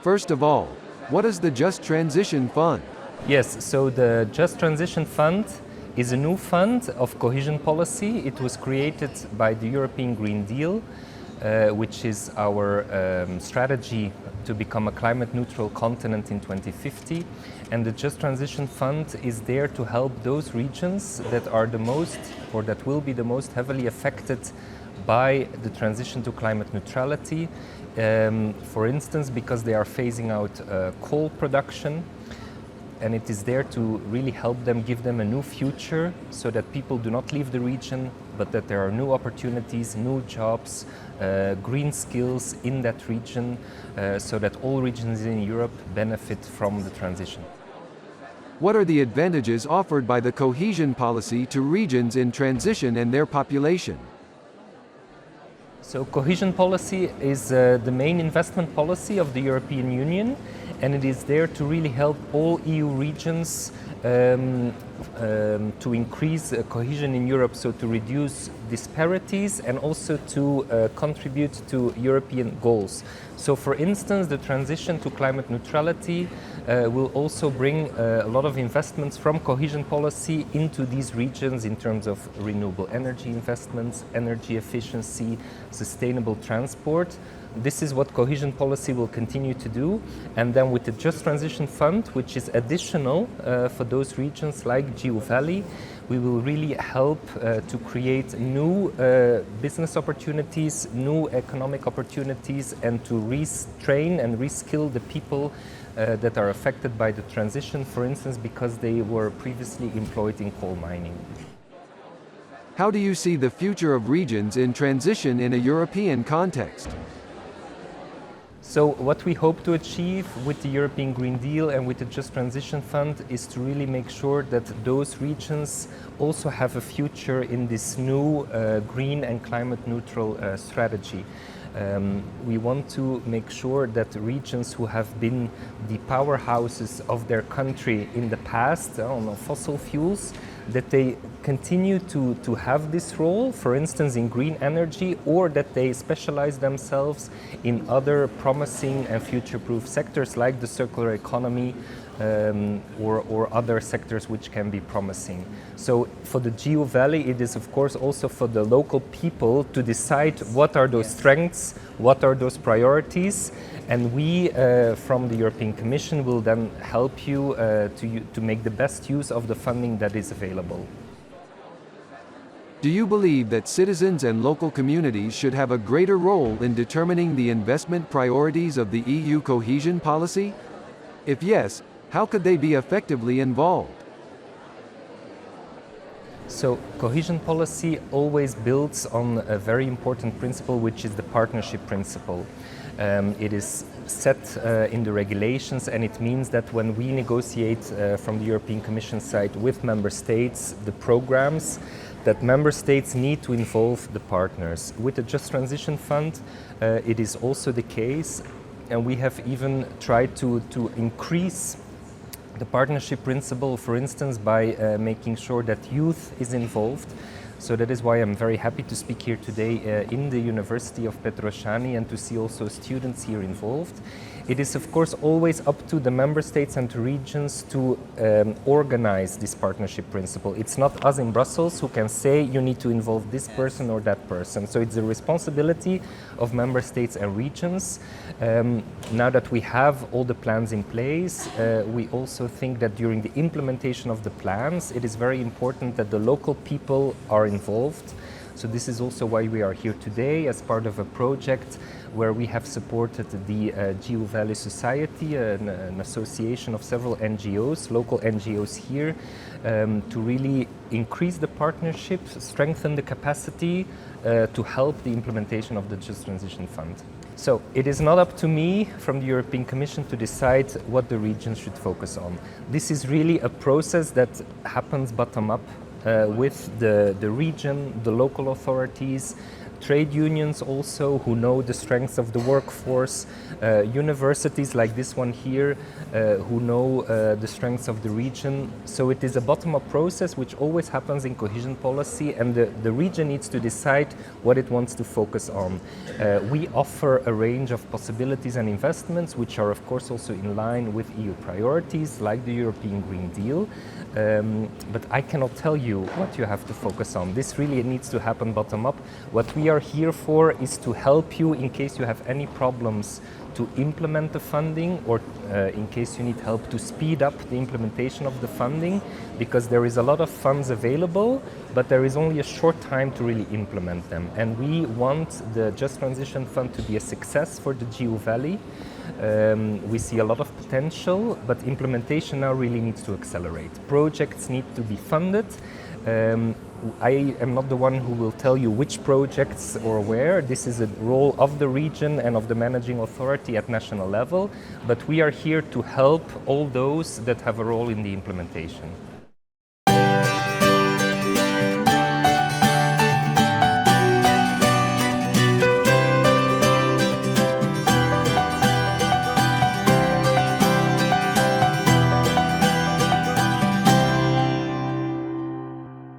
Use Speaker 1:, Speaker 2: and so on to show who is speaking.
Speaker 1: First of all, what is the Just Transition Fund?
Speaker 2: Yes, so the Just Transition Fund is a new fund of cohesion policy. It was created by the European Green Deal, which is our strategy to become a climate neutral continent in 2050. And the Just Transition Fund is there to help those regions that are the most, or that will be the most heavily affected by the transition to climate neutrality. For instance, because they are phasing out coal production, and it is there to really help them, give them a new future, so that people do not leave the region, but that there are new opportunities, new jobs, green skills in that region, so that all regions in Europe benefit from the transition.
Speaker 1: What are the advantages offered by the cohesion policy to regions in transition and their population?
Speaker 2: So cohesion policy is the main investment policy of the European Union, and it is there to really help all EU regions to increase cohesion in Europe, so to reduce disparities and also to contribute to European goals. So for instance, the transition to climate neutrality will also bring a lot of investments from cohesion policy into these regions in terms of renewable energy investments, energy efficiency, sustainable transport. This is what cohesion policy will continue to do. And then with the Just Transition Fund, which is additional for those regions like Jiului Valley, we will really help to create new business opportunities, new economic opportunities, and to retrain and reskill the people that are affected by the transition, for instance, because they were previously employed in coal mining.
Speaker 1: How do you see the future of regions in transition in a European context?
Speaker 2: So what we hope to achieve with the European Green Deal and with the Just Transition Fund is to really make sure that those regions also have a future in this new green and climate neutral strategy. We want to make sure that regions who have been the powerhouses of their country in the past on fossil fuels, that they continue to have this role, for instance in green energy, or that they specialize themselves in other promising and future-proof sectors like the circular economy or other sectors which can be promising. So for the Jiului Valley, it is of course also for the local people to decide what are those strengths, what are those priorities, and we from the European Commission will then help you to make the best use of the funding that is available.
Speaker 1: Do you believe that citizens and local communities should have a greater role in determining the investment priorities of the EU cohesion policy? If yes, how could they be effectively involved?
Speaker 2: So cohesion policy always builds on a very important principle, which is the partnership principle. It is set in the regulations, and it means that when we negotiate from the European Commission side with member states the programs, that member states need to involve the partners. With the Just Transition Fund, it is also the case, and we have even tried to increase the partnership principle, for instance, by making sure that youth is involved. So that is why I'm very happy to speak here today in the University of Petroșani and to see also students here involved. It is of course always up to the member states and the regions to organize this partnership principle. It's not us in Brussels who can say you need to involve this person or that person. So it's the responsibility of member states and regions. Now that we have all the plans in place, we also think that during the implementation of the plans, it is very important that the local people are involved. So this is also why we are here today as part of a project where we have supported the Jiului Valley Society, an association of several NGOs, local NGOs here, to really increase the partnership, strengthen the capacity to help the implementation of the Just Transition Fund. So it is not up to me from the European Commission to decide what the regions should focus on. This is really a process that happens bottom up with the region, the local authorities, trade unions also who know the strengths of the workforce, universities like this one here who know the strengths of the region. So it is a bottom-up process which always happens in cohesion policy, and the region needs to decide what it wants to focus on. We offer a range of possibilities and investments which are of course also in line with EU priorities like the European Green Deal. But I cannot tell you what you have to focus on. This really needs to happen bottom up. What we are here for is to help you in case you have any problems to implement the funding, or in case you need help to speed up the implementation of the funding, because there is a lot of funds available, but there is only a short time to really implement them. And we want the Just Transition Fund to be a success for the Jiului Valley. We see a lot of potential, but implementation now really needs to accelerate. Projects need to be funded. I am not the one who will tell you which projects or where. This is a role of the region and of the managing authority at national level, but we are here to help all those that have a role in the implementation.